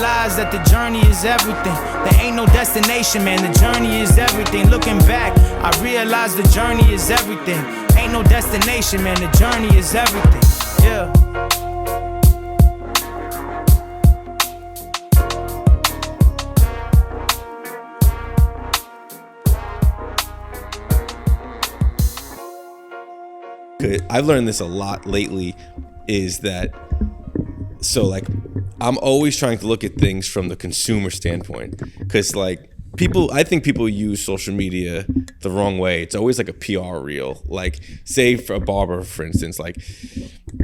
realize that the journey is everything. There ain't no destination, man, the journey is everything. Looking back, I realize the journey is everything. Ain't no destination, man, the journey is everything. Yeah. I've learned this a lot lately, is that, so like, I'm always trying to look at things from the consumer standpoint, because like I think people use social media the wrong way. It's always like a PR reel. Like, say for a barber, for instance, like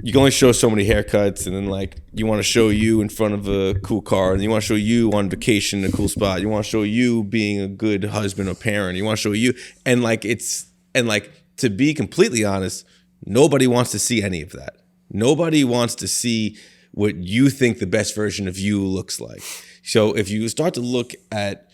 you can only show so many haircuts, and then like you want to show you in front of a cool car, and you want to show you on vacation in a cool spot. You want to show you being a good husband or parent. You want to show you, and like to be completely honest, nobody wants to see any of that. Nobody wants to see what you think the best version of you looks like. So if you start to look at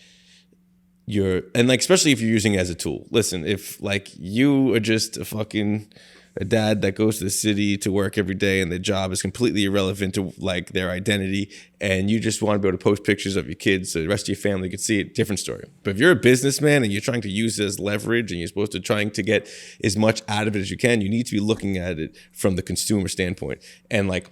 and like, especially if you're using it as a tool. Listen, if like you are just a dad that goes to the city to work every day and their job is completely irrelevant to like their identity, and you just want to be able to post pictures of your kids so the rest of your family can see it, different story. But if you're a businessman and you're trying to use it as leverage, and you're supposed to trying to get as much out of it as you can, you need to be looking at it from the consumer standpoint. And like,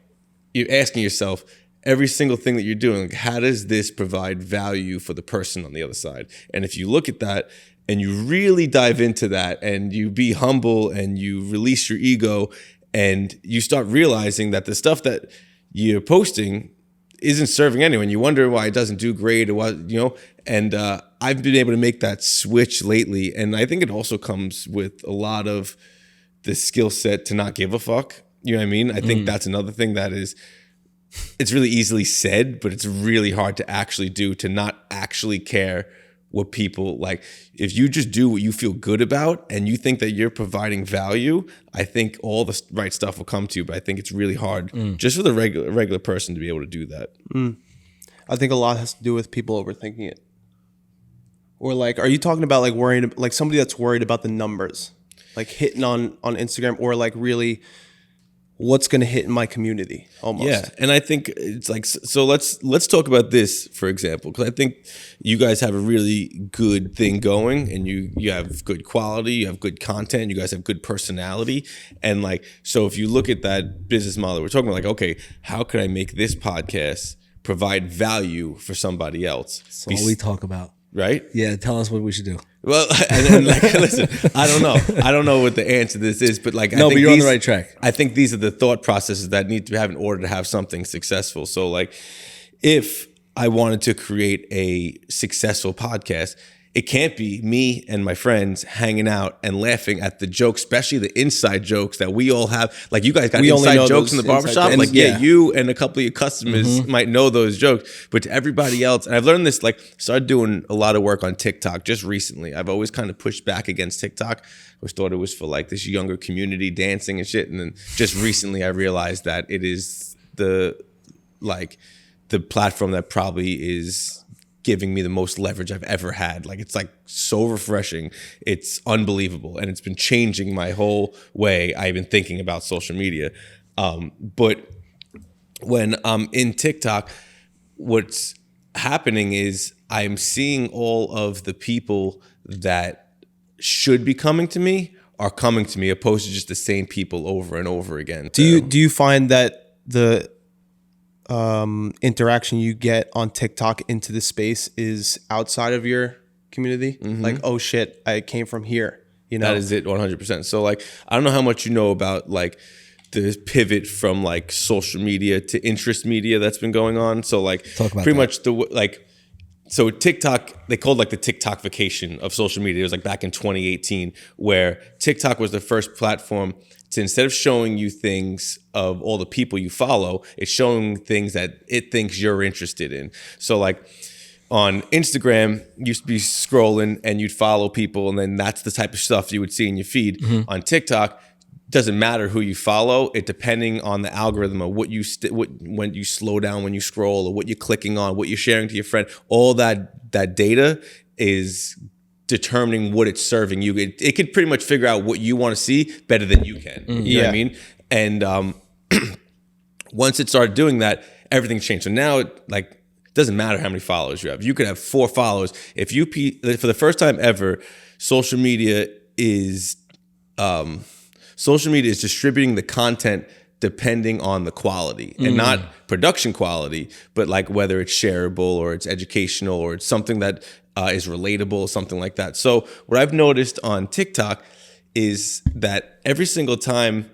you're asking yourself, every single thing that you're doing, like, how does this provide value for the person on the other side? And if you look at that and you really dive into that, and you be humble, and you release your ego, and you start realizing that the stuff that you're posting isn't serving anyone, you wonder why it doesn't do great, or what, you know. And I've been able to make that switch lately, and I think it also comes with a lot of the skill set to not give a fuck. You know what I mean? I think that's another thing that is, it's really easily said, but it's really hard to actually do, to not actually care what people like. If you just do what you feel good about and you think that you're providing value, I think all the right stuff will come to you. But I think it's really hard just for the regular person to be able to do that. I think a lot has to do with people overthinking it. Or like, are you talking about like worrying, like somebody that's worried about the numbers, like hitting on Instagram, or like really what's going to hit in my community almost? Yeah. And I think it's like, so let's talk about this, for example, because I think you guys have a really good thing going, and you have good quality, you have good content, you guys have good personality. And like, so if you look at that business model, we're talking about like, okay, how could I make this podcast provide value for somebody else? That's all we talk about. Right? Yeah, tell us what we should do. Well, and like, listen, I don't know what the answer to this is, but like, but you're on the right track. I think these are the thought processes that need to have in order to have something successful. So like, if I wanted to create a successful podcast, it can't be me and my friends hanging out and laughing at the jokes, especially the inside jokes that we all have. Like, you guys got inside jokes in the barbershop. Like, yeah, you and a couple of your customers might know those jokes, but to everybody else, and I've learned this, like, started doing a lot of work on TikTok just recently. I've always kind of pushed back against TikTok. I always thought it was for like this younger community dancing and shit. And then just recently I realized that it is the platform that probably is giving me the most leverage I've ever had. Like, it's like so refreshing. It's unbelievable. And it's been changing my whole way I've been thinking about social media. But when I'm in TikTok, what's happening is I'm seeing all of the people that should be coming to me are coming to me, opposed to just the same people over and over again. Do you find that the interaction you get on TikTok into the space is outside of your community? Like, oh shit, I came from here, you know? That is it, 100%. So like, I don't know how much you know about like the pivot from like social media to interest media that's been going on. So like, pretty much so TikTok, they called like the TikTok vacation of social media. It was like back in 2018, where TikTok was the first platform to, instead of showing you things of all the people you follow, it's showing things that it thinks you're interested in. So like on Instagram, you used to be scrolling and you'd follow people, and then that's the type of stuff you would see in your feed. On TikTok, doesn't matter who you follow, it depending on the algorithm of what you when you slow down when you scroll, or what you're clicking on, what you're sharing to your friend. All that data is determining what it's serving you. It can pretty much figure out what you want to see better than you can. You know what I mean? And once it started doing that, everything changed. So now, like, Doesn't matter how many followers you have. You could have 4 followers. If you for the first time ever, social media is distributing the content depending on the quality and not production quality, but like whether it's shareable or it's educational or it's something that is relatable, something like that. So what I've noticed on TikTok is that every single time,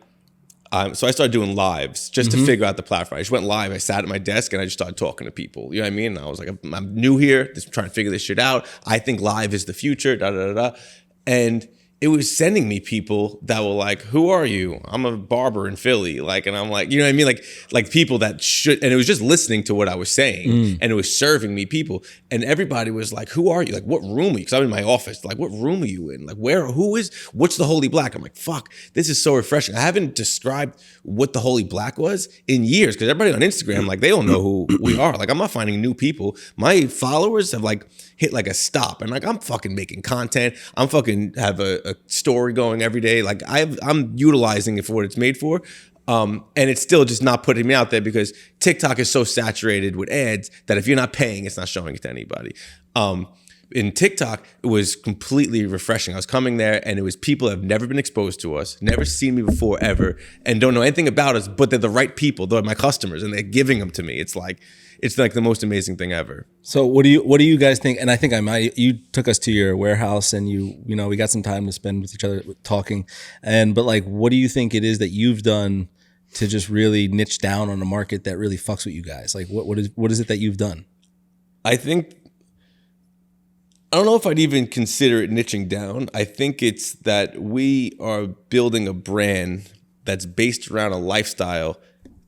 so I started doing lives just to figure out the platform. I just went live. I sat at my desk and I just started talking to people. You know what I mean? And I was like, I'm new here, just trying to figure this shit out. I think live is the future, da da da da. And it was sending me people that were like, who are you? I'm a barber in Philly. Like, and I'm like, you know what I mean? Like people that should, and it was just listening to what I was saying and it was serving me people. And everybody was like, who are you? Like, what room are you? Cause I'm in my office. Like, what room are you in? Like, what's the Holy Black? I'm like, fuck, this is so refreshing. I haven't described what the Holy Black was in years. Cause everybody on Instagram, like they don't know who we are. Like, I'm not finding new people. My followers have like hit like a stop and like, I'm fucking making content. I'm fucking have a story going every day. Like I'm utilizing it for what it's made for. And it's still just not putting me out there because TikTok is so saturated with ads that if you're not paying, it's not showing it to anybody. In TikTok, it was completely refreshing. I was coming there and it was people that have never been exposed to us, never seen me before ever, and don't know anything about us, but they're the right people. They're my customers and they're giving them to me. It's like the most amazing thing ever. So what do you guys think? And I think you took us to your warehouse and you know, we got some time to spend with each other talking. But like, what do you think it is that you've done to just really niche down on a market that really fucks with you guys? Like what is it that you've done? I don't know if I'd even consider it niching down. I think it's that we are building a brand that's based around a lifestyle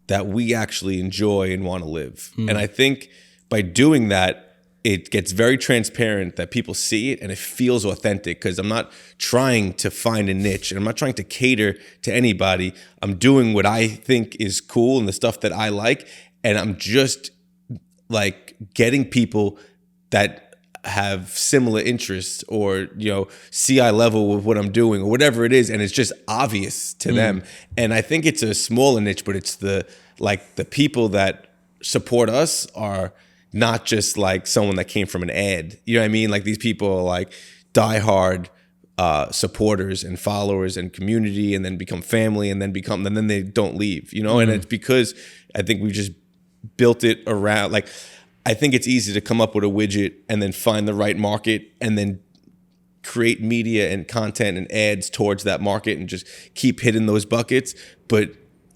that we actually enjoy and want to live. And I think by doing that, it gets very transparent that people see it and it feels authentic because I'm not trying to find a niche and I'm not trying to cater to anybody. I'm doing what I think is cool and the stuff that I like. And I'm just like getting people that have similar interests or, you know, see eye level with what I'm doing or whatever it is. And it's just obvious to them. And I think it's a smaller niche, but it's the people that support us are not just like someone that came from an ad. You know what I mean? Like these people are like diehard supporters and followers and community and then become family and then they don't leave, you know? And it's because I think we just built it around, like, I think it's easy to come up with a widget and then find the right market and then create media and content and ads towards that market and just keep hitting those buckets. But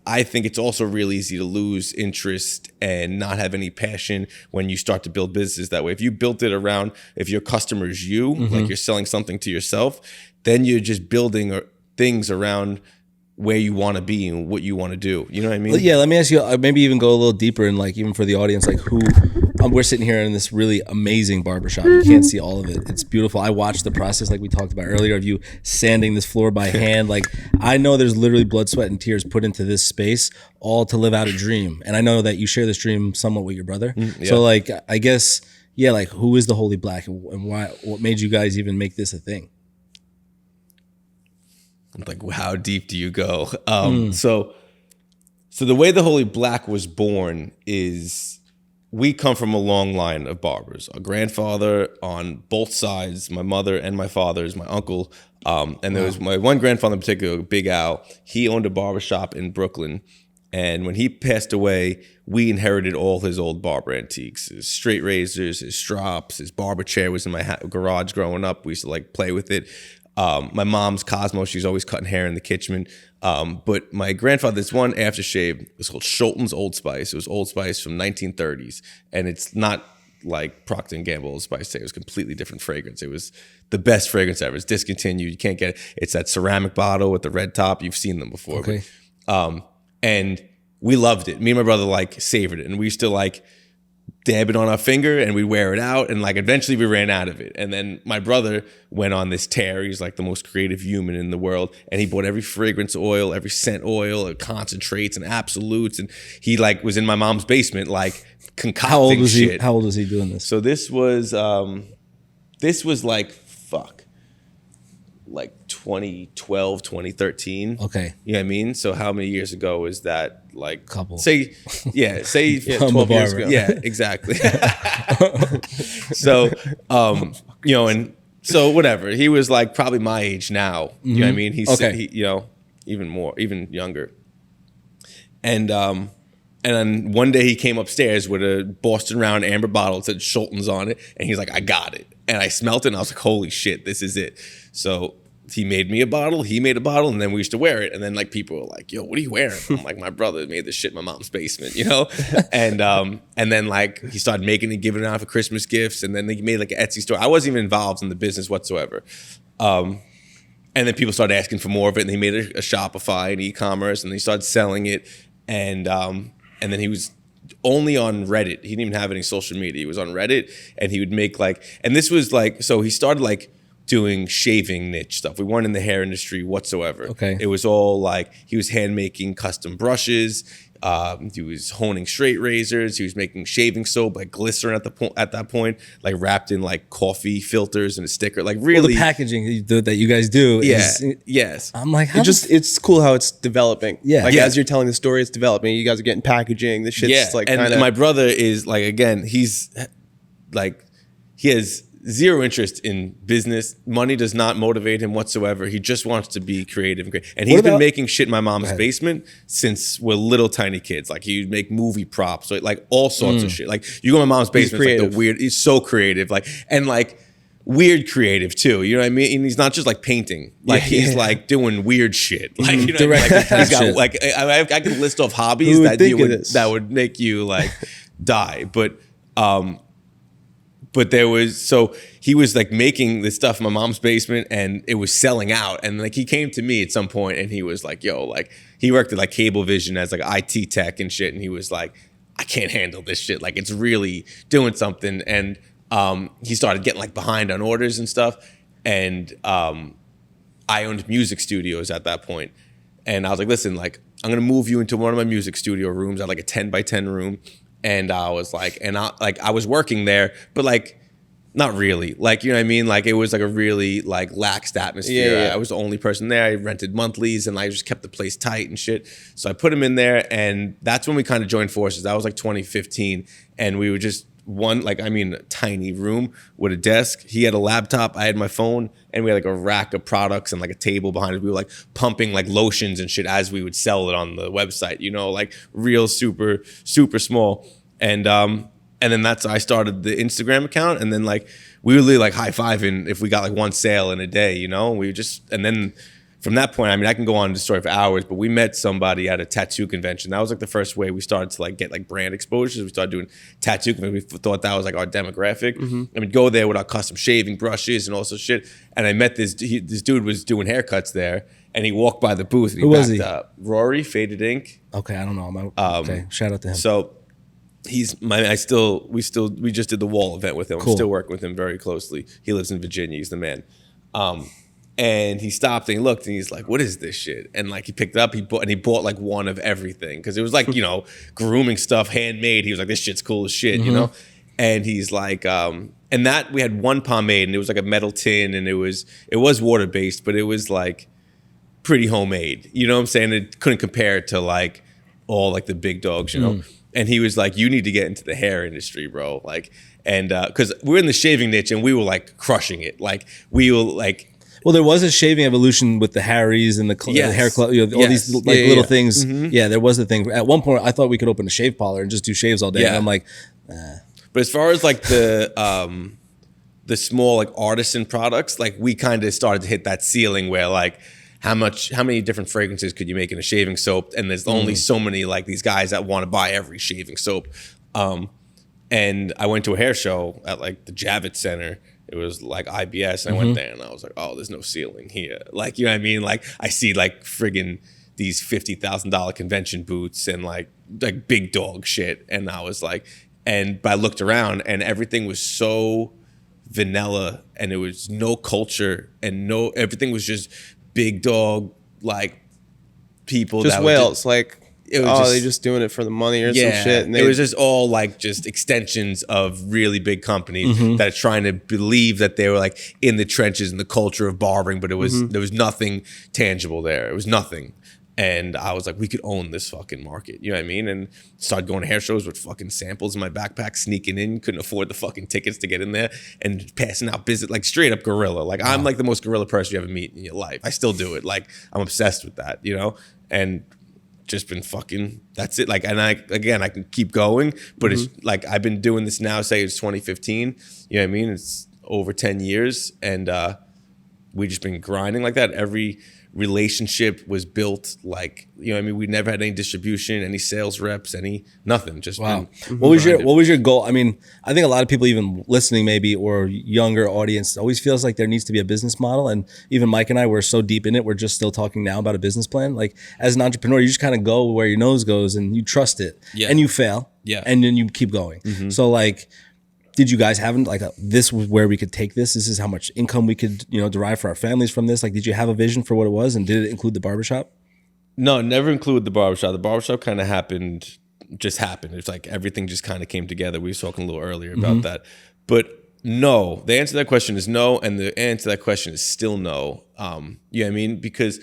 I think it's also really easy to lose interest and not have any passion when you start to build businesses that way. If you built it around, if your customer is you, like you're selling something to yourself, then you're just building things around where you want to be and what you want to do. You know what I mean? Well, yeah, let me ask you, maybe even go a little deeper and like even for the audience, like who, we're sitting here in this really amazing barbershop. You can't see all of it. It's beautiful. I watched the process like we talked about earlier of you sanding this floor by hand. Like I know there's literally blood, sweat, and tears put into this space all to live out a dream. And I know that you share this dream somewhat with your brother. Yeah. So like, I guess, yeah, like who is the Holy Black and why, what made you guys even make this a thing? Like, how deep do you go? So the way the Holy Black was born is we come from a long line of barbers. A grandfather on both sides, my mother and my father's, my uncle. And there was my one grandfather in particular, Big Al. He owned a barbershop in Brooklyn. And when he passed away, we inherited all his old barber antiques, his straight razors, his strops, his barber chair was in my garage growing up. We used to like play with it. My mom's Cosmo, she's always cutting hair in the kitchen. But my grandfather's one aftershave was called Schulten's Old Spice. It was Old Spice from 1930s. And it's not like Procter & Gamble Old Spice. It was completely different fragrance. It was the best fragrance ever. It's discontinued. You can't get it. It's that ceramic bottle with the red top. You've seen them before. Okay. But, and we loved it. Me and my brother like savored it. And we used to like dab it on our finger and we'd wear it out and like eventually we ran out of it. And then my brother went on this tear. He's like the most creative human in the world. And he bought every fragrance oil, every scent oil, concentrates and absolutes. And he like was in my mom's basement like concocting shit. How old was he doing this? So this was like like 2012, 2013. Okay. You know what I mean? So how many years ago is that? Like Couple. say 12 years ago. Yeah, exactly. So, and so whatever. He was like probably my age now. You know what I mean? He's, even younger. And then one day he came upstairs with a Boston Round amber bottle that said Schulten's on it. And he's like, I got it. And I smelt it and I was like, holy shit, this is it. So he made me a bottle, he made a bottle, and then we used to wear it. And then like people were like, yo, what are you wearing? I'm like, my brother made this shit in my mom's basement, And then like he started making it, giving it out for Christmas gifts. And then he made like an Etsy store. I wasn't even involved in the business whatsoever. And then people started asking for more of it, and he made a Shopify and e-commerce, and he started selling it. And then he was only on Reddit. He didn't even have any social media. He was on Reddit, and he would make like, and this was like, so he started like doing shaving niche stuff. We weren't in the hair industry whatsoever. Okay. It was all like, he was hand making custom brushes. He was honing straight razors. He was making shaving soap, like glycerin at that point, like wrapped in like coffee filters and a sticker. Like really, Well, the packaging that you guys do. Yes. I'm like, It's cool how it's developing. Yeah. Like Yeah. as you're telling the story, it's developing. You guys are getting packaging. This shit's like and kind of. my brother is like, again, he's like, he has zero interest in business. Money does not motivate him whatsoever. He just wants to be creative. And he's been making shit in my mom's basement since we're little tiny kids. Like he would make movie props, like all sorts of shit. Like you go to my mom's basement, it's like the weird, he's so creative. Like, and like weird creative too. You know what I mean? And he's not just like painting. Like he's like doing weird shit. Like, you know what I mean? Like, he's got like, I could list off hobbies that would make you like die. But there was, so he was like making this stuff in my mom's basement, and it was selling out. And like he came to me at some point, and he was like, yo, like he worked at like Cablevision as like IT tech and shit. And he was like, I can't handle this shit. Like it's really doing something. And he started getting like behind on orders and stuff. And I owned music studios at that point. And I was like, listen, like I'm going to move you into one of my music studio rooms. I had like a 10 by 10 room. And I was like, I was working there, but like, not really. Like, you know what I mean? Like, it was like a really like laxed atmosphere. Yeah. I was the only person there. I rented monthlies, and I just kept the place tight and shit. So I put him in there, and that's when we kind of joined forces. That was like 2015, and we were just a tiny room with a desk. He had a laptop, I had my phone, and we had like a rack of products and like a table behind us. We were like pumping like lotions and shit as we would sell it on the website, like real super, super small. And then I started the Instagram account, and then like we were really like high-fiving if we got like one sale in a day, and then from that point, I mean, I can go on the story for hours, but we met somebody at a tattoo convention. That was like the first way we started to like get like brand exposures. We started doing tattoo conventions. We thought that was like our demographic. And we'd go there with our custom shaving brushes and all sorts of shit. And I met this dude was doing haircuts there, and he walked by the booth. And Who was he? Rory, Faded Ink. Okay, I don't know. Okay, shout out to him. So we just did the wall event with him. Cool. I'm still working with him very closely. He lives in Virginia. He's the man. And he stopped and he looked and he's like, what is this shit? And like he picked it up, he bought like one of everything. Cause it was like, grooming stuff, handmade. He was like, this shit's cool as shit, And he's like, and that we had one pomade, and it was like a metal tin, and it was water-based, but it was like pretty homemade. You know what I'm saying? It couldn't compare to like all like the big dogs, And he was like, you need to get into the hair industry, bro. Like, and cause we're in the shaving niche, and we were like crushing it. Like we were like, well, there was a shaving evolution with the Harrys and the hair club, all these like little things. Yeah, there was a thing. At one point, I thought we could open a shave parlor and just do shaves all day. Yeah. And I'm like, But as far as like the small like artisan products, like we kind of started to hit that ceiling where like how many different fragrances could you make in a shaving soap? And there's only so many like these guys that want to buy every shaving soap. And I went to a hair show at like the Javits Center. It was like IBS, and I went there, and I was like, "Oh, there's no ceiling here." Like, you know what I mean? Like, I see like friggin' these $50,000 convention boots and like big dog shit, and I was like, but I looked around, and everything was so vanilla, and it was no culture, and everything was just big dog like people. Just that whales, like it was they're just doing it for the money or some shit. And it was just all like just extensions of really big companies that are trying to believe that they were like in the trenches in the culture of barbering, but it was there was nothing tangible there. It was nothing. And I was like, we could own this fucking market. You know what I mean? And started going to hair shows with fucking samples in my backpack, sneaking in, couldn't afford the fucking tickets to get in there, and passing out business, like straight up guerrilla. Like I'm like the most guerrilla person you ever meet in your life. I still do it. Like I'm obsessed with that, you know? And just been fucking, that's it. Like, and I can keep going, but it's like, I've been doing this now, say it's 2015. You know what I mean? It's over 10 years. And we just been grinding like that. Every relationship was built like, you know what I mean? We never had any distribution, any sales reps, nothing. Just wow. What was your goal? I mean, I think a lot of people even listening maybe, or younger audience, always feels like there needs to be a business model. And even Mike and I, we're so deep in it, we're just still talking now about a business plan. Like as an entrepreneur, you just kind of go where your nose goes and you trust it and you fail and then you keep going. So like, did you guys have like this was where we could take this? This is how much income we could, derive for our families from this. Like, did you have a vision for what it was, and did it include the barbershop? No, never included the barbershop. The barbershop kind of happened. It's like everything just kind of came together. We were talking a little earlier about that. But no, the answer to that question is no. And the answer to that question is still no. You know what I mean? Because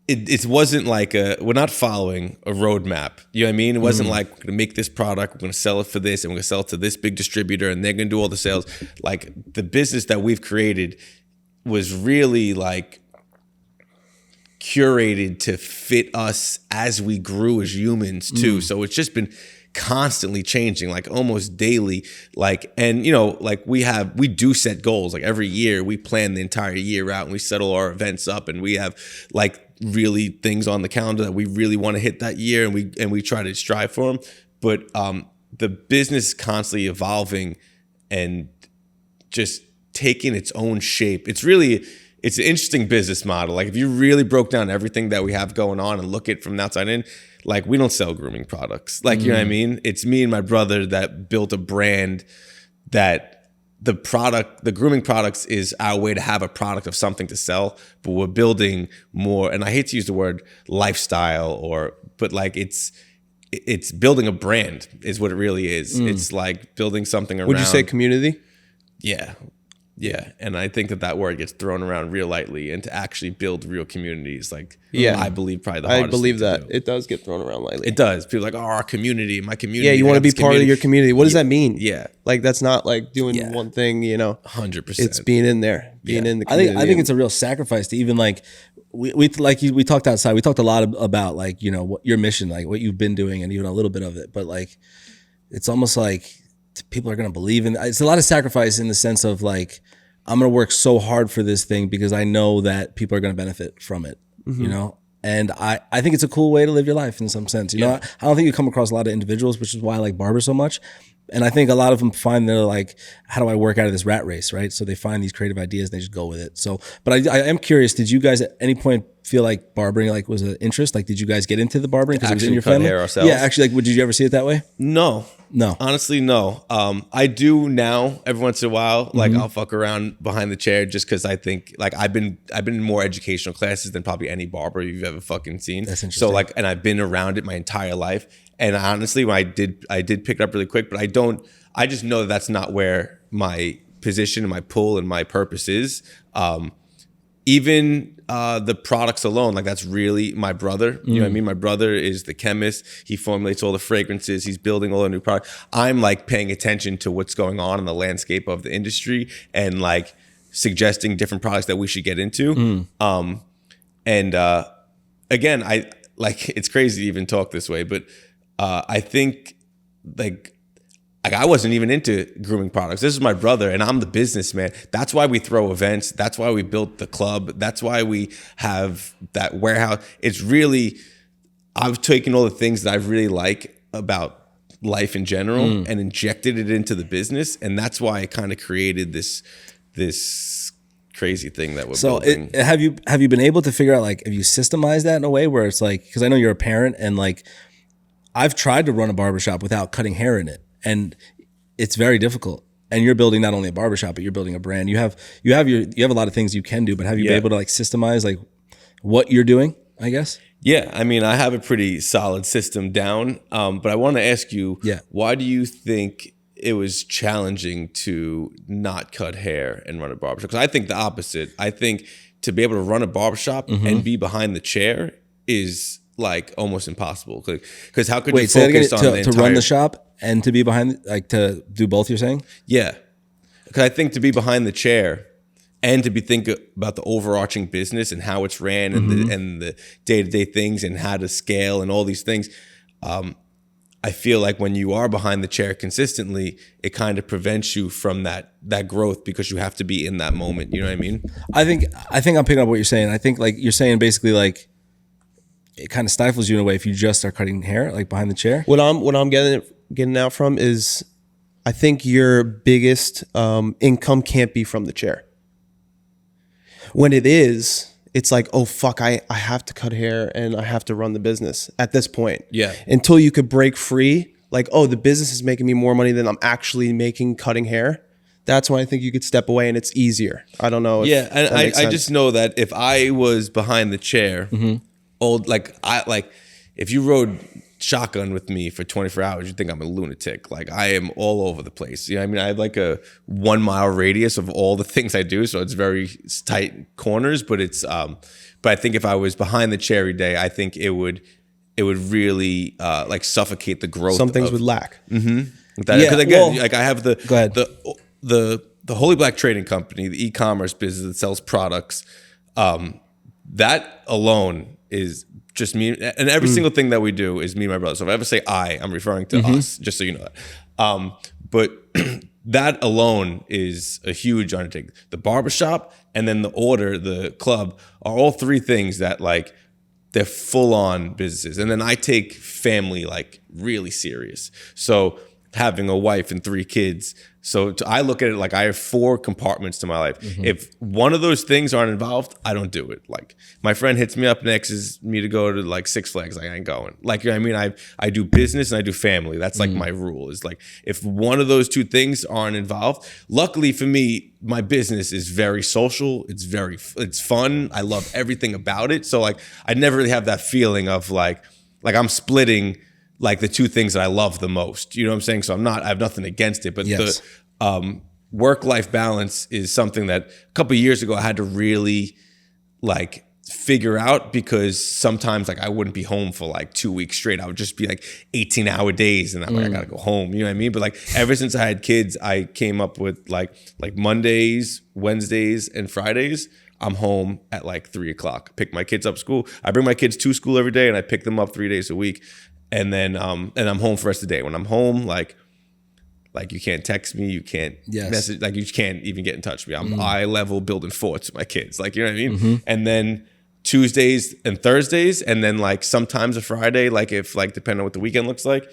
it wasn't like we're not following a roadmap. You know what I mean? It wasn't like we're going to make this product, we're going to sell it for this, and we're going to sell it to this big distributor, and they're going to do all the sales. Like the business that we've created was really like curated to fit us as we grew as humans too. So it's just been constantly changing, like almost daily. Like, and like we do set goals. Like every year we plan the entire year out and we settle our events up, and we have like really things on the calendar that we really want to hit that year, and we try to strive for them. But the business is constantly evolving and just taking its own shape. It's an interesting business model. Like if you really broke down everything that we have going on and look at it from the outside in, like we don't sell grooming products. Like, you know what I mean? It's me and my brother that built a brand that the grooming products is our way to have a product of something to sell, but we're building more, and I hate to use the word lifestyle but like it's building a brand is what it really is. It's like building something around. Would you say community? Yeah. Yeah. And I think that word gets thrown around real lightly, and to actually build real communities, like, I believe probably the hardest I believe thing to that do. it does get thrown around lightly. It does. People are like, our community, my community. Yeah, you want to be part of your community. What does that mean? Yeah. Like that's not like doing one thing, 100%. It's being in there, being in the community. I think it's a real sacrifice to even like we talked outside. We talked a lot about like, what your mission, like what you've been doing, and even a little bit of it, but like it's almost like people are going to believe in it's a lot of sacrifice in the sense of like, I'm going to work so hard for this thing because I know that people are going to benefit from it, And I think it's a cool way to live your life in some sense. I don't think you come across a lot of individuals, which is why I like barbers so much. And I think a lot of them find they're like, how do I work out of this rat race, right? So they find these creative ideas and they just go with it. So, but I am curious, did you guys at any point feel like barbering like was an interest? Like, did you guys get into the barbering because it was in your family? Hair ourselves? Yeah, actually, like, did you ever see it that way? No. No. Honestly, no. I do now every once in a while. Like I'll fuck around behind the chair just because I think like I've been in more educational classes than probably any barber you've ever fucking seen. That's interesting. So like, and I've been around it my entire life. And honestly, when I did pick it up really quick, but I just know that that's not where my position and my pull and my purpose is. Even the products alone, like that's really my brother. You know what I mean? My brother is the chemist. He formulates all the fragrances. He's building all the new products. I'm like paying attention to what's going on in the landscape of the industry and like suggesting different products that we should get into. Again, I like, it's crazy to even talk this way, but I think like I wasn't even into grooming products. This is my brother, and I'm the businessman. That's why we throw events. That's why we built the club. That's why we have that warehouse. It's really, I've taken all the things that I really like about life in general and injected it into the business, and that's why I kind of created this crazy thing that we're building. Have you been able to figure out, like, have you systemized that in a way where it's like, because I know you're a parent, and like I've tried to run a barbershop without cutting hair in it. And it's very difficult. And you're building not only a barbershop, but you're building a brand. You have a lot of things you can do, but have you been able to like systemize like what you're doing, I guess? Yeah, I mean, I have a pretty solid system down, but I want to ask you, why do you think it was challenging to not cut hair and run a barbershop? Because I think the opposite. I think to be able to run a barbershop and be behind the chair is like almost impossible. Because how could you focus on the entire... to run the shop and to be behind, like to do both, you're saying? Yeah. Because I think to be behind the chair and to be thinking about the overarching business and how it's ran and the day-to-day things and how to scale and all these things, I feel like when you are behind the chair consistently, it kind of prevents you from that growth because you have to be in that moment. You know what I mean? I think I'm picking up what you're saying. I think like you're saying basically like it kind of stifles you in a way if you just start cutting hair like behind the chair. What I'm getting out from is I think your biggest income can't be from the chair. When it is, it's like, oh, fuck, I have to cut hair and I have to run the business at this point. Yeah. Until you could break free, like, oh, the business is making me more money than I'm actually making cutting hair. That's when I think you could step away and it's easier. I don't know. Yeah, and I just know that if I was behind the chair, if you rode shotgun with me for 24 hours, you think I'm a lunatic. Like I am all over the place. You know what I mean? I have like a 1 mile radius of all the things I do. So it's very tight corners, but it's, but I think if I was behind the chair every day, I think it would really like suffocate the growth. Some things would lack. Because again, like I have go ahead. the Holy Black Trading Company, the e-commerce business that sells products. That alone is just me, and every single thing that we do is me and my brother. So if I ever say I'm referring to us, just so you know that. But that alone is a huge undertaking. The barbershop and then the club are all three things that like they're full on businesses. And then I take family like really serious. So having a wife and 3 kids. So I look at it like I have 4 compartments to my life. If one of those things aren't involved, I don't do it. Like my friend hits me up and asks me to go to like Six Flags. Like I ain't going. Like, you know what I mean? I do business and I do family. That's like my rule is like, if one of those 2 things aren't involved, luckily for me, my business is very social. It's fun. I love everything about it. So like, I never really have that feeling of like I'm splitting like the 2 things that I love the most, you know what I'm saying? So I have nothing against it, but the work-life balance is something that a couple of years ago I had to really like figure out, because sometimes like I wouldn't be home for like 2 weeks straight. I would just be like 18-hour days and I'm like, I gotta go home, you know what I mean? But like ever since I had kids, I came up with like Mondays, Wednesdays, and Fridays, I'm home at like 3 o'clock. Pick my kids up school. I bring my kids to school every day and I pick them up 3 days a week. And then I'm home for the rest of the day. When I'm home, like you can't text me, you can't message, like you can't even get in touch with me. I'm eye level building forts with my kids, like, you know what I mean? And then Tuesdays and Thursdays, and then like sometimes a Friday, like if like depending on what the weekend looks like,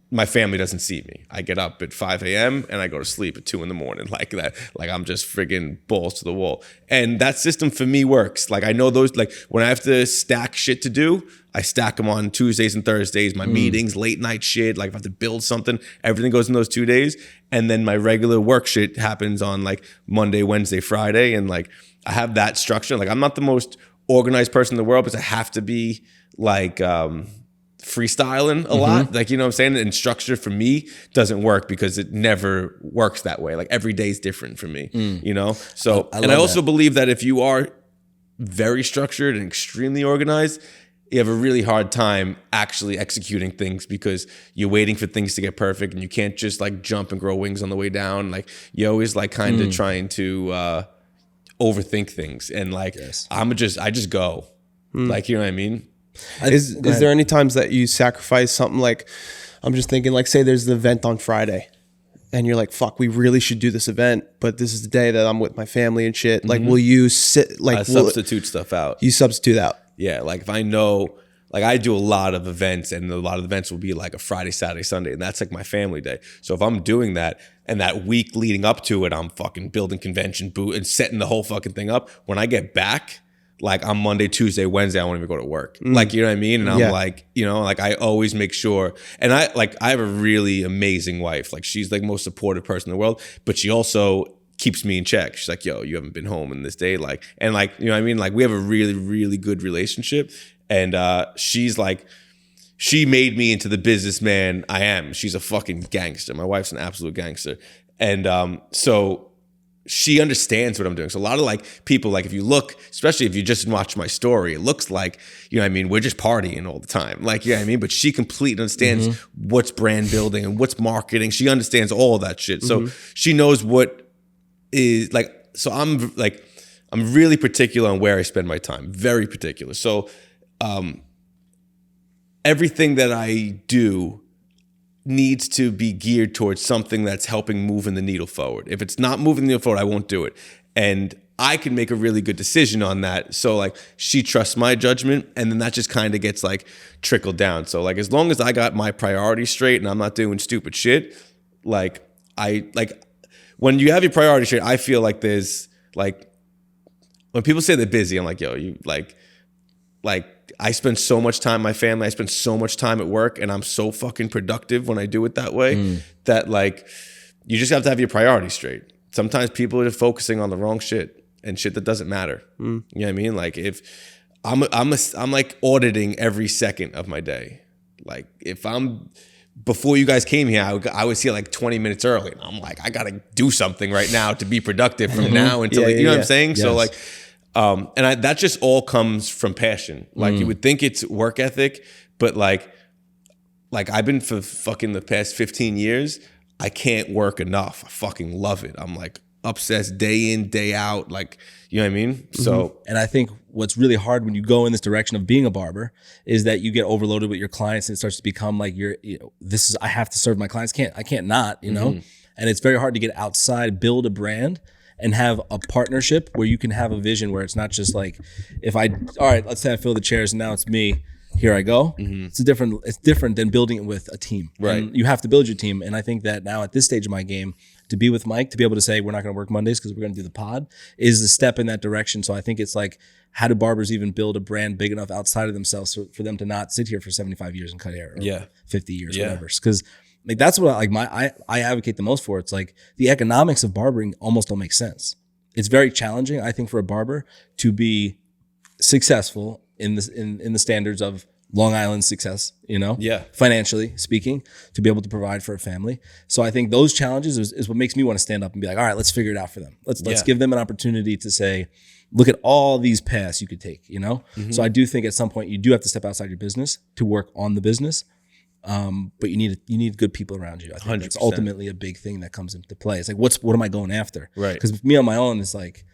my family doesn't see me. I get up at 5 a.m. and I go to sleep at 2 in the morning, like that. Like I'm just friggin' balls to the wall. And that system for me works. Like I know those, like when I have to stack shit to do, I stack them on Tuesdays and Thursdays, my meetings, late night shit. Like if I have to build something, everything goes in those 2 days. And then my regular work shit happens on like Monday, Wednesday, Friday. And like I have that structure. Like I'm not the most organized person in the world, because I have to be like, freestyling a lot, like, you know what I'm saying? And structure for me doesn't work because it never works that way. Like every day is different for me, you know? So, I also believe that if you are very structured and extremely organized, you have a really hard time actually executing things, because you're waiting for things to get perfect and you can't just like jump and grow wings on the way down. Like you're always like kind of trying to overthink things. And like, I just go, like, you know what I mean? Is there any times that you sacrifice something? Like, I'm just thinking, like, say there's an event on Friday and you're like, fuck, we really should do this event, but this is the day that I'm with my family and shit. Like, will you substitute stuff out? You substitute out. Yeah. Like if I know, like I do a lot of events, and a lot of events will be like a Friday, Saturday, Sunday, and that's like my family day. So if I'm doing that and that week leading up to it, I'm fucking building convention booth and setting the whole fucking thing up. When I get back, like on Monday, Tuesday, Wednesday, I won't even go to work. Like, you know what I mean? And I'm like, you know, like I always make sure. And I have a really amazing wife. Like she's like most supportive person in the world, but she also keeps me in check. She's like, yo, you haven't been home in this day. Like, and like, you know what I mean? Like we have a really, really good relationship. And she's like, she made me into the businessman I am. She's a fucking gangster. My wife's an absolute gangster. And so she understands what I'm doing. So a lot of like people, like if you look, especially if you just watch my story, it looks like, you know what I mean, we're just partying all the time. Like, you know what I mean? But she completely understands what's brand building and what's marketing. She understands all that shit. So she knows what is like, so I'm really particular on where I spend my time. Very particular. So everything that I do needs to be geared towards something that's helping moving the needle forward. If it's not moving the needle forward, I won't do it. And I can make a really good decision on that. So like she trusts my judgment, and then that just kind of gets like trickled down. So like as long as I got my priorities straight and I'm not doing stupid shit, like when you have your priorities straight, I feel like there's like when people say they're busy, I'm like, yo, you like I spend so much time with my family. I spend so much time at work, and I'm so fucking productive when I do it that way that like you just have to have your priorities straight. Sometimes people are focusing on the wrong shit and shit that doesn't matter. You know what I mean? Like if I'm like auditing every second of my day. Like if I'm before you guys came here, I was here like 20 minutes early. And I'm like, I gotta do something right now to be productive from now until you know what I'm saying? Yes. So like. That just all comes from passion. Like you would think it's work ethic, but like I've been for fucking the past 15 years, I can't work enough. I fucking love it. I'm like obsessed day in, day out. Like, you know what I mean? So, and I think what's really hard when you go in this direction of being a barber is that you get overloaded with your clients, and it starts to become like I have to serve my clients. I can't not, you know? And it's very hard to get outside, build a brand, and have a partnership where you can have a vision where it's not just like, all right, let's say I fill the chairs and now it's me, here I go. It's different than building it with a team. Right. And you have to build your team. And I think that now at this stage of my game, to be with Mike, to be able to say, we're not going to work Mondays because we're going to do the pod, is a step in that direction. So I think it's like, how do barbers even build a brand big enough outside of themselves for them to not sit here for 75 years and cut hair, or 50 years, whatever. Because like that's what I advocate the most for. It's like the economics of barbering almost don't make sense. It's very challenging, I think, for a barber to be successful in the standards of Long Island success, you know, financially speaking, to be able to provide for a family. So I think those challenges is what makes me want to stand up and be like, all right, let's figure it out for them. Let's give them an opportunity to say, look at all these paths you could take, you know? So I do think at some point you do have to step outside your business to work on the business. But you need good people around you. I think 100%. That's ultimately a big thing that comes into play. It's like, what am I going after? Right. Because me on my own is like,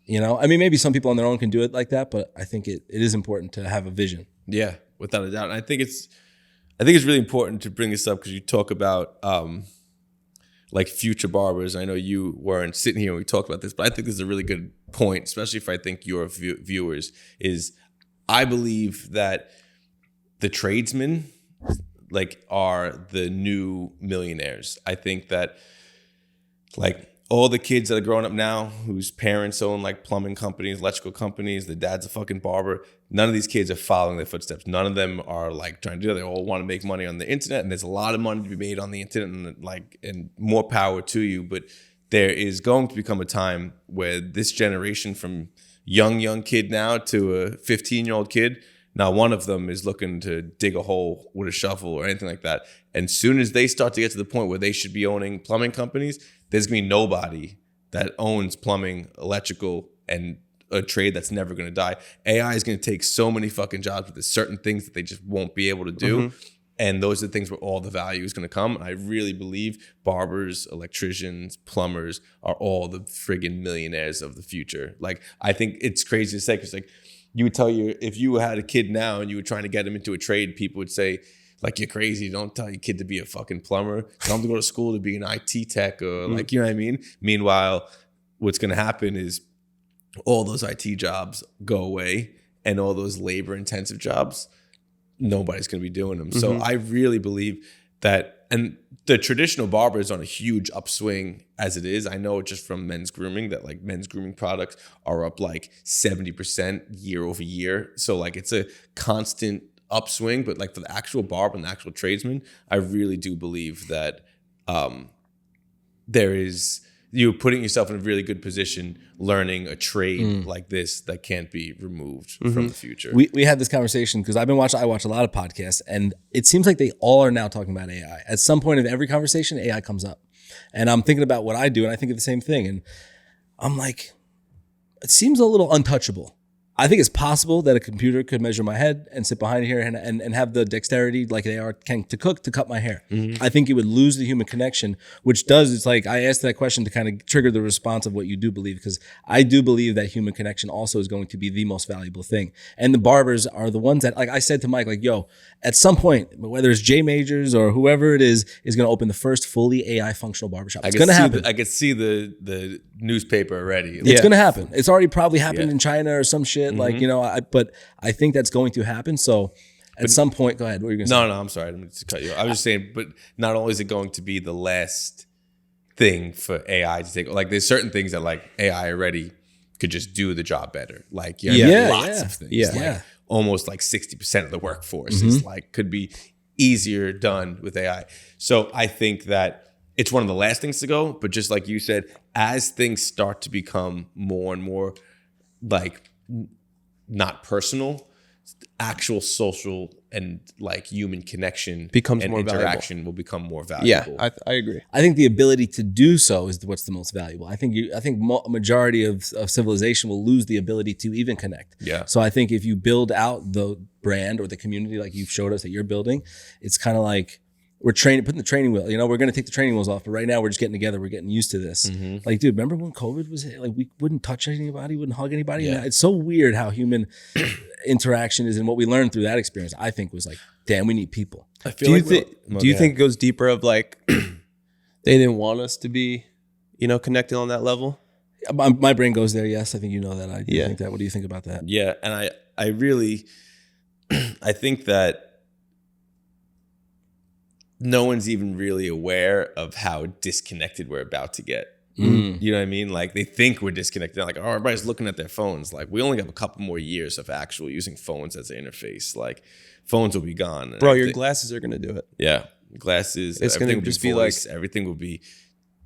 you know, I mean, maybe some people on their own can do it like that, but I think it is important to have a vision. Yeah, without a doubt. And I think it's really important to bring this up because you talk about like future barbers. I know you weren't sitting here when we talked about this, but I think this is a really good point, especially if I think your viewers is, I believe that the tradesmen like are the new millionaires. I think that like all the kids that are growing up now whose parents own like plumbing companies, electrical companies, the dad's a fucking barber, none of these kids are following their footsteps. None of them are like trying to do it. They all want to make money on the internet, and there's a lot of money to be made on the internet, and more power to you. But there is going to become a time where this generation, from young kid now to a 15-year-old kid, not one of them is looking to dig a hole with a shovel or anything like that. And soon as they start to get to the point where they should be owning plumbing companies, there's going to be nobody that owns plumbing, electrical, and a trade that's never going to die. AI is going to take so many fucking jobs, but there's certain things that they just won't be able to do. And those are the things where all the value is going to come. And I really believe barbers, electricians, plumbers are all the friggin' millionaires of the future. Like, I think it's crazy to say, because like, you would if you had a kid now and you were trying to get him into a trade, people would say, like, you're crazy. Don't tell your kid to be a fucking plumber. Tell him to go to school to be an IT tech, or like, you know what I mean? Meanwhile, what's going to happen is all those IT jobs go away, and all those labor intensive jobs, nobody's going to be doing them. So I really believe that, and the traditional barber is on a huge upswing as it is. I know just from men's grooming that like men's grooming products are up like 70% year over year. So like it's a constant upswing, but like for the actual barber and the actual tradesman, I really do believe that there is you're putting yourself in a really good position learning a trade like this that can't be removed from the future. We had this conversation because I watch a lot of podcasts, and it seems like they all are now talking about AI. At some point of every conversation, AI comes up. And I'm thinking about what I do, and I think of the same thing. And I'm like, it seems a little untouchable. I think it's possible that a computer could measure my head and sit behind here and have the dexterity like they are to cook, to cut my hair. I think it would lose the human connection, which does, it's like I asked that question to kind of trigger the response of what you do believe, because I do believe that human connection also is going to be the most valuable thing. And the barbers are the ones that, like I said to Mike, like, yo, at some point, whether it's J Majors or whoever it is going to open the first fully AI functional barbershop. It's going to happen. I could see the newspaper already. It's going to happen. It's already probably happened in China or some shit. Like, you know, but I think that's going to happen. So at some point, go ahead. What are you going to say? No, I'm sorry. I'm just cut you off. I was just saying, but not only is it going to be the last thing for AI to take, like there's certain things that like AI already could just do the job better. Like lots of things. Like almost like 60% of the workforce is like could be easier done with AI. So I think that it's one of the last things to go. But just like you said, as things start to become more and more like not personal, actual social and like human connection becomes and more interaction valuable. will become more valuable. Yeah, I agree. I think the ability to do so is what's the most valuable. I think a majority of civilization will lose the ability to even connect. Yeah. So I think if you build out the brand or the community like you've showed us that you're building, it's kind of like we're putting the training wheel. You know, we're going to take the training wheels off, but right now we're just getting together. We're getting used to this. Like, dude, remember when COVID was like we wouldn't touch anybody, wouldn't hug anybody. Yeah. It's so weird how human interaction is, and what we learned through that experience, I think, was like, damn, we need people. I feel Do you think it goes deeper of like they didn't want us to be, you know, connected on that level? My brain goes there. Yes, I think you know that. I think that. What do you think about that? Yeah, and I really I think that no one's even really aware of how disconnected we're about to get. You know what I mean? Like they think we're disconnected. They're like, oh, everybody's looking at their phones. Like we only have a couple more years of actual using phones as an interface. Like phones will be gone. Bro, your glasses are going to do it. Yeah. Glasses. It's going to just be voice, like everything will be,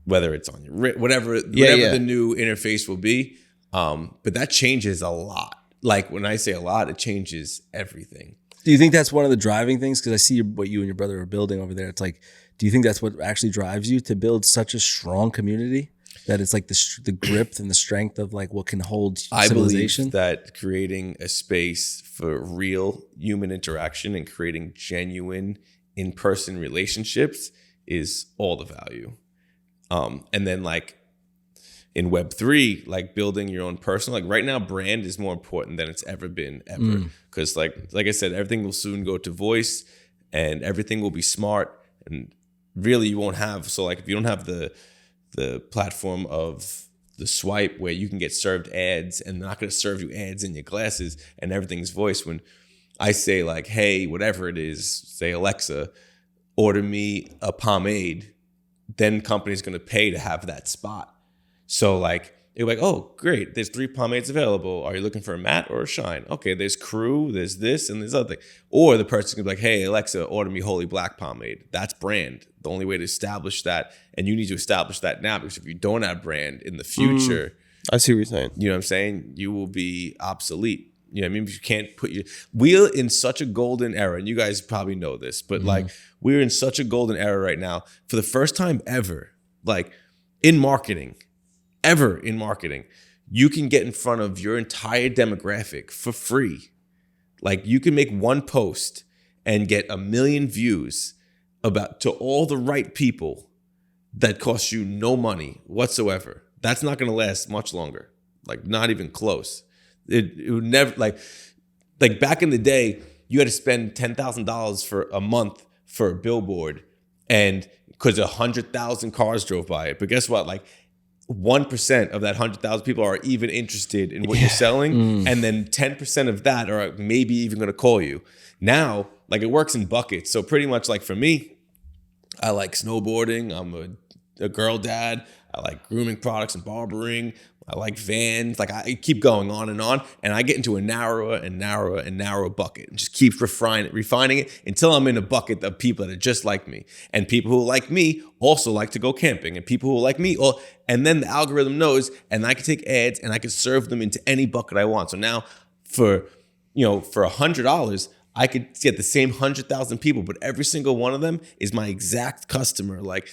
whether it's on your whatever the new interface will be. But that changes a lot. Like when I say a lot, it changes everything. Do you think that's one of the driving things? Because I see what you and your brother are building over there. It's like, do you think that's what actually drives you to build such a strong community? That it's like the grip and the strength of like what can hold civilization? I believe that creating a space for real human interaction and creating genuine in-person relationships is all the value. And then like in Web3, like building your own personal, like right now, brand is more important than it's ever been ever. Because like I said, everything will soon go to voice and everything will be smart. And really you won't have, so like if you don't have the platform of the swipe where you can get served ads and they're not going to serve you ads in your glasses and everything's voice. When I say like, hey, whatever it is, say Alexa, order me a pomade, then company's going to pay to have that spot. So like, you're like, oh, great. There's 3 pomades available. Are you looking for a matte or a shine? Okay, there's crew, there's this, and there's other thing. Or the person's gonna be like, hey, Alexa, order me Holy Black pomade. That's brand. The only way to establish that, and you need to establish that now, because if you don't have brand in the future, I see what you're saying. you know what I'm saying? You will be obsolete. You know what I mean? If you can't we're in such a golden era, and you guys probably know this, but like we're in such a golden era right now. For the first time ever, like in marketing, you can get in front of your entire demographic for free. Like you can make one post and get 1 million views to all the right people that cost you no money whatsoever. That's not going to last much longer. Like not even close. It would never, like back in the day, you had to spend $10,000 for a month for a billboard, and because 100,000 cars drove by it. But guess what? Like 1% of that 100,000 people are even interested in what you're selling. And then 10% of that are maybe even going to call you. Now, like it works in buckets. So pretty much like for me, I like snowboarding. I'm a girl dad. I like grooming products and barbering. I like Vans. Like I keep going on, and I get into a narrower and narrower and narrower bucket, and just keep refining it until I'm in a bucket of people that are just like me, and people who like me also like to go camping, and people who like me, and then the algorithm knows, and I can take ads and I can serve them into any bucket I want. So now for $100, I could get the same 100,000 people, but every single one of them is my exact customer. Like,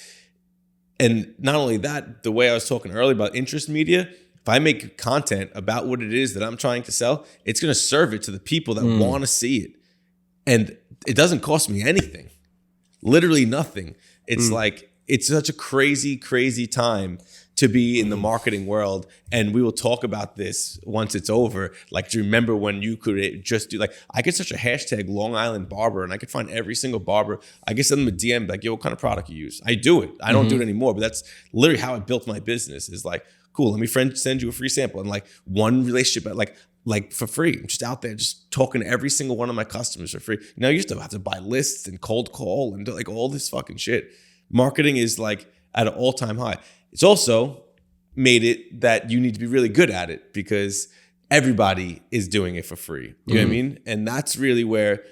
and not only that, the way I was talking earlier about interest media, if I make content about what it is that I'm trying to sell, it's going to serve it to the people that want to see it. And it doesn't cost me anything, literally nothing. It's like, it's such a crazy, crazy time to be in the marketing world. And we will talk about this once it's over. Like, do you remember when you could just do, like, I could search a hashtag Long Island barber and I could find every single barber. I could send them a DM like, yo, what kind of product you use? I do it. I don't do it anymore, but that's literally how I built my business. Is like, cool, let me send you a free sample. And like one relationship, like for free. I'm just out there just talking to every single one of my customers for free. Now you used to have to buy lists and cold call and do like all this fucking shit. Marketing is like at an all-time high. It's also made it that you need to be really good at it because everybody is doing it for free. You know what I mean? And that's really where,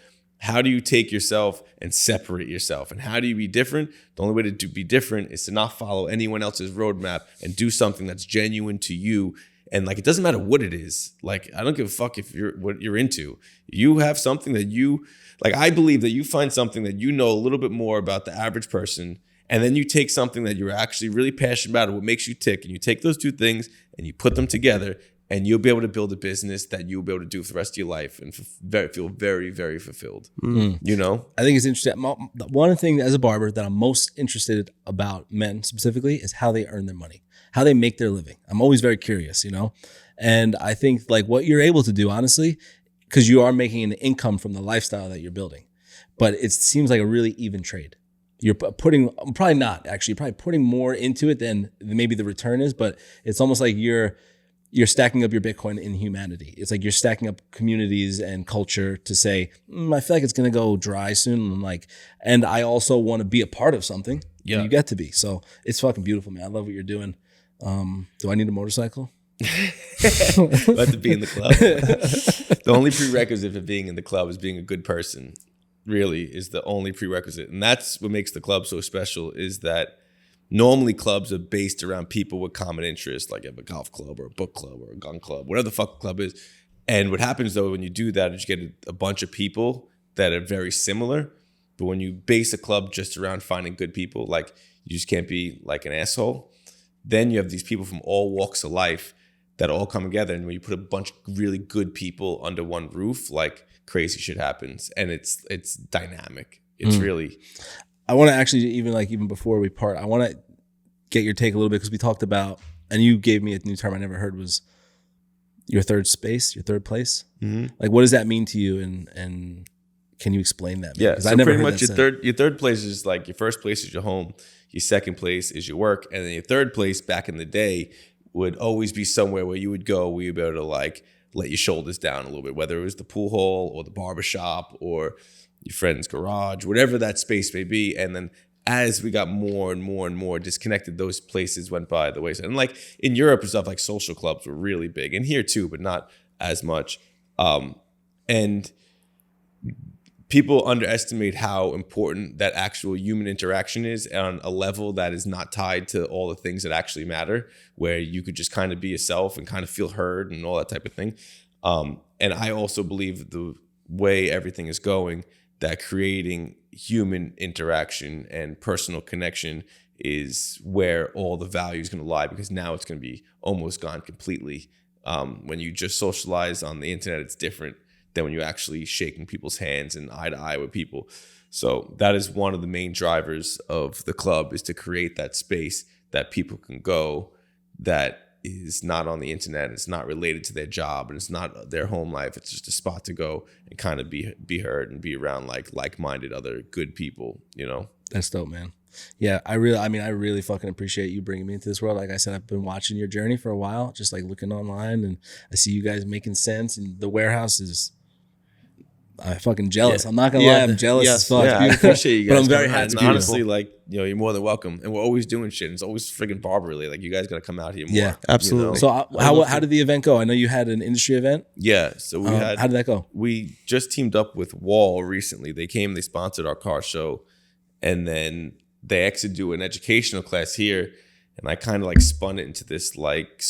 how do you take yourself and separate yourself? And how do you be different? The only way to be different is to not follow anyone else's roadmap and do something that's genuine to you. And like, it doesn't matter what it is. Like, I don't give a fuck if you're what you're into. You have something that you, like, I believe that you find something that you know a little bit more about the average person. And then you take something that you're actually really passionate about and what makes you tick. And you take those two things and you put them together and you'll be able to build a business that you'll be able to do for the rest of your life and feel very, very fulfilled. You know? I think it's interesting. One thing as a barber that I'm most interested about men specifically is how they earn their money, how they make their living. I'm always very curious, you know? And I think like what you're able to do, honestly, because you are making an income from the lifestyle that you're building, but it seems like a really even trade. You're putting, probably not actually, probably putting more into it than maybe the return is, but it's almost like you're stacking up your Bitcoin in humanity. It's like you're stacking up communities and culture to say, I feel like it's going to go dry soon. And I also want to be a part of something. Yeah. You get to be. So it's fucking beautiful, man. I love what you're doing. Do I need a motorcycle? Let to be in the club. The only prerequisite for being in the club is being a good person. Really is the only prerequisite. And that's what makes the club so special, is that normally clubs are based around people with common interests, like you have a golf club or a book club or a gun club, whatever the fuck the club is. And what happens though when you do that is you get a bunch of people that are very similar. But when you base a club just around finding good people, like you just can't be like an asshole. Then you have these people from all walks of life that all come together. And when you put a bunch of really good people under one roof, like crazy shit happens. And it's dynamic. It's really... I want to actually, even before we part, I want to get your take a little bit, because we talked about, and you gave me a new term I never heard, was your third place. Like, what does that mean to you? And can you explain that? Yeah, so pretty much your third place is like, your first place is your home, your second place is your work, and then your third place back in the day would always be somewhere where you would go, where you'd be able to like let your shoulders down a little bit, whether it was the pool hall or the barbershop or your friend's garage, whatever that space may be. And then as we got more and more and more disconnected, those places went by the wayside. And like in Europe and stuff, like social clubs were really big, and here too, but not as much. And people underestimate how important that actual human interaction is on a level that is not tied to all the things that actually matter, where you could just kind of be yourself and kind of feel heard and all that type of thing. And I also believe the way everything is going, that creating human interaction and personal connection is where all the value is going to lie, because now it's going to be almost gone completely. When you just socialize on the internet, it's different than when you're actually shaking people's hands and eye to eye with people. So that is one of the main drivers of the club, is to create that space that people can go that is not on the internet. It's not related to their job, and it's not their home life. It's just a spot to go and kind of be heard and be around like-minded other good people, you know? That's dope, man. Yeah, I really fucking appreciate you bringing me into this world. Like I said, I've been watching your journey for a while, just like looking online, and I see you guys making sense, and the warehouse is I'm fucking jealous. I'm not gonna lie, I'm jealous as fuck. Yeah, I appreciate you guys. But I'm very coming out. happy. And honestly, like, you're more than welcome. And we're always doing shit. It's always friggin' barberly. Like, you guys gotta come out here more. Yeah, absolutely. So how did the event go? I know you had an industry event. Yeah. So we had. How did that go? We just teamed up with Wall recently. They came. They sponsored our car show, and then they actually do an educational class here. And I kind of like spun it into this like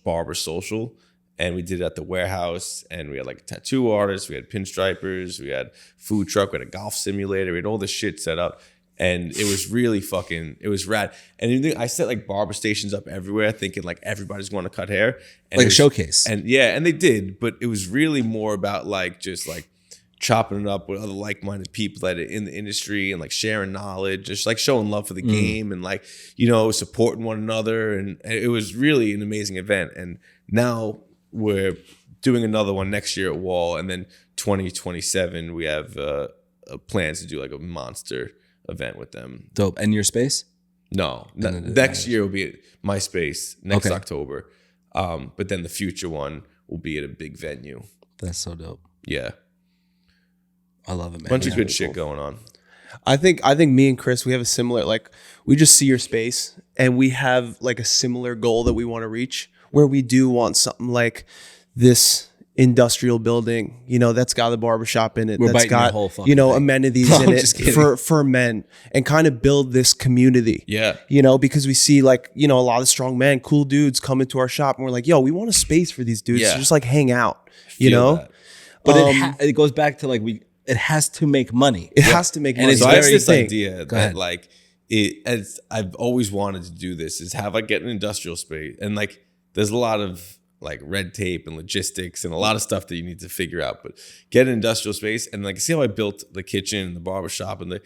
barber social. And we did it at the warehouse, and we had like a tattoo artist, we had pinstripers, we had food truck, we had a golf simulator, we had all this shit set up. And it was really it was rad. And I set like barber stations up everywhere, thinking like everybody's going to cut hair. And Like a showcase. And yeah, and they did, but it was really more about like just like chopping it up with other like-minded people that are in the industry and like sharing knowledge, just like showing love for the game and like, supporting one another. And it was really an amazing event. And now we're doing another one next year at Wall, and then 2027 we have plans to do like a monster event with them. Dope. And your space? No, next year will be at my space next October, but then the future one will be at a big venue. That's so dope. Yeah, I love it, man. bunch of good shit going on. I think me and Chris, we have a similar, like, we just see your space and we have like a similar goal that we want to reach, where we do want something like this industrial building, that's got the barbershop in it, We're that's biting your got, whole fucking thing. amenities No, in I'm it just kidding. for men, and kind of build this community. Yeah. Because we see like, a lot of strong men, cool dudes come into our shop, and we're like, yo, we want a space for these dudes to just like hang out, Feel that. But it goes back to like it has to make money. It has to make money. it's So I have very this thing. idea Go that ahead. like as I've always wanted to do this is have get an industrial space, and like there's a lot of like red tape and logistics and a lot of stuff that you need to figure out, but get an industrial space and like see how I built the kitchen and the barbershop, and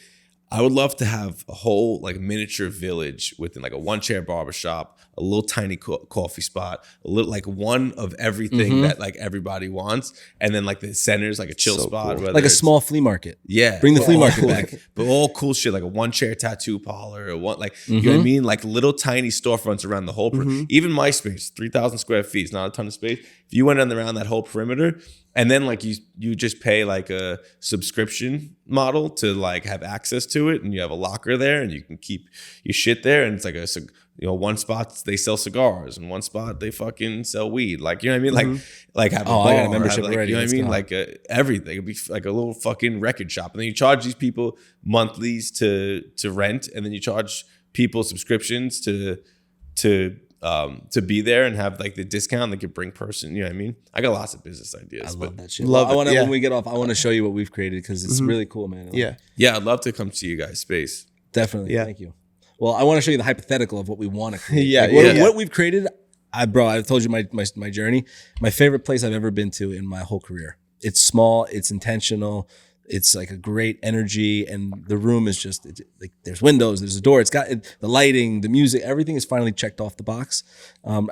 I would love to have a whole like miniature village within like a 1-chair barbershop, a little tiny coffee spot, a little like one of everything that like everybody wants, and then like the center's like a chill spot, cool. whether Like a it's- small flea market. yeah, Bring the flea all market cool, back. but all cool shit, like a 1-chair tattoo parlor, or one like you know what I mean, like little tiny storefronts around the whole. Even my space, 3,000 square feet, it's not a ton of space. If you went around that whole perimeter, and then like you just pay like a subscription model to like have access to it, and you have a locker there, and you can keep your shit there, and it's like one spot they sell cigars, and one spot they fucking sell weed. Like, you know what I mean? Like have a bar, I got a have, membership like, already. you know what I Let's mean? go. Like everything. It'd be like a little fucking record shop, and then you charge these people monthlies to rent, and then you charge people subscriptions to be there and have like the discount. They could bring person. You know what I mean? I got lots of business ideas. I love that shit. Love I it, want to yeah. when we get off, I want to show you what we've created because it's really cool, man. Yeah. Yeah, I'd love to come see you guys' space. Definitely. Yeah. Thank you. Well, I want to show you the hypothetical of what we want to create. Yeah, Like, yeah. what we've created. I've told you my journey. My favorite place I've ever been to in my whole career. It's small. It's intentional. It's like a great energy, and the room is just like there's windows, there's a door. It's got the lighting, the music, everything is finally checked off the box.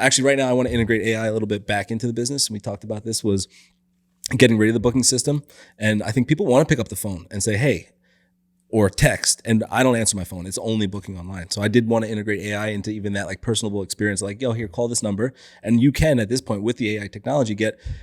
Actually, right now I want to integrate AI a little bit back into the business. And we talked about this was getting rid of the booking system, and I think people want to pick up the phone and say, "Hey," or text, and I don't answer my phone. It's only booking online. So I did want to integrate AI into even that like personable experience. Like, yo, here, call this number. And you can, at this point with the AI technology,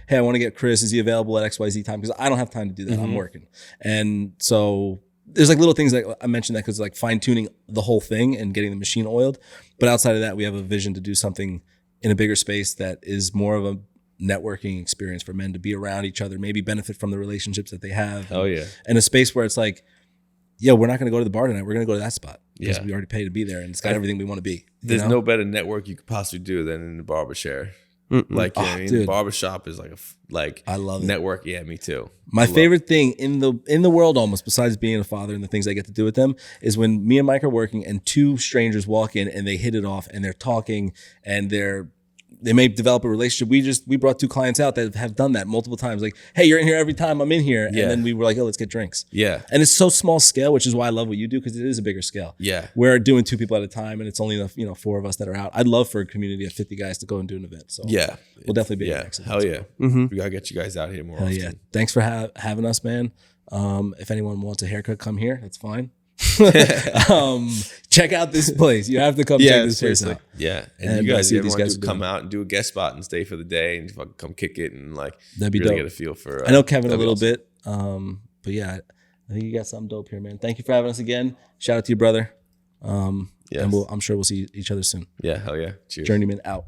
hey, I want to get Chris. Is he available at XYZ time? Because I don't have time to do that. I'm working. And so there's like little things that I mentioned that because like fine tuning the whole thing and getting the machine oiled. But outside of that, we have a vision to do something in a bigger space that is more of a networking experience for men to be around each other, maybe benefit from the relationships that they have. Oh yeah. And a space where it's like, yeah, we're not going to go to the bar tonight. We're going to go to that spot because Yeah. we already paid to be there, and it's got everything we want to be. There's no better network you could possibly do than in the barber share. Like, you know what I mean? dude. Barbershop is like I love it. network. Yeah, me too. My favorite thing in the world, almost besides being a father and the things I get to do with them, is when me and Mike are working and two strangers walk in and they hit it off and they're talking and they may develop a relationship. We brought two clients out that have done that multiple times. Like, hey, you're in here every time I'm in here. Yeah. And then we were like, oh, let's get drinks. Yeah. And it's so small scale, which is why I love what you do, because it is a bigger scale. Yeah. We're doing two people at a time, and it's only enough, 4 of us that are out. I'd love for a community of 50 guys to go and do an event. So Yeah. we'll definitely be at Yeah. next Hell event. yeah. We gotta get you guys out here more Hell often. yeah. Thanks for having us, man. If anyone wants a haircut, come here. That's fine. Check out this place. You have to come check this place seriously. out. Yeah. And And you guys, see what everyone these guys do are come doing. out and do a guest spot and stay for the day and fucking come kick it and like That'd be really dope. get a feel for I know Kevin a that'd be little awesome. bit. But yeah, I think you got something dope here, man. Thank you for having us again. Shout out to your brother. Yes. And I'm sure we'll see each other soon. Yeah, hell yeah. Cheers. Journeyman out.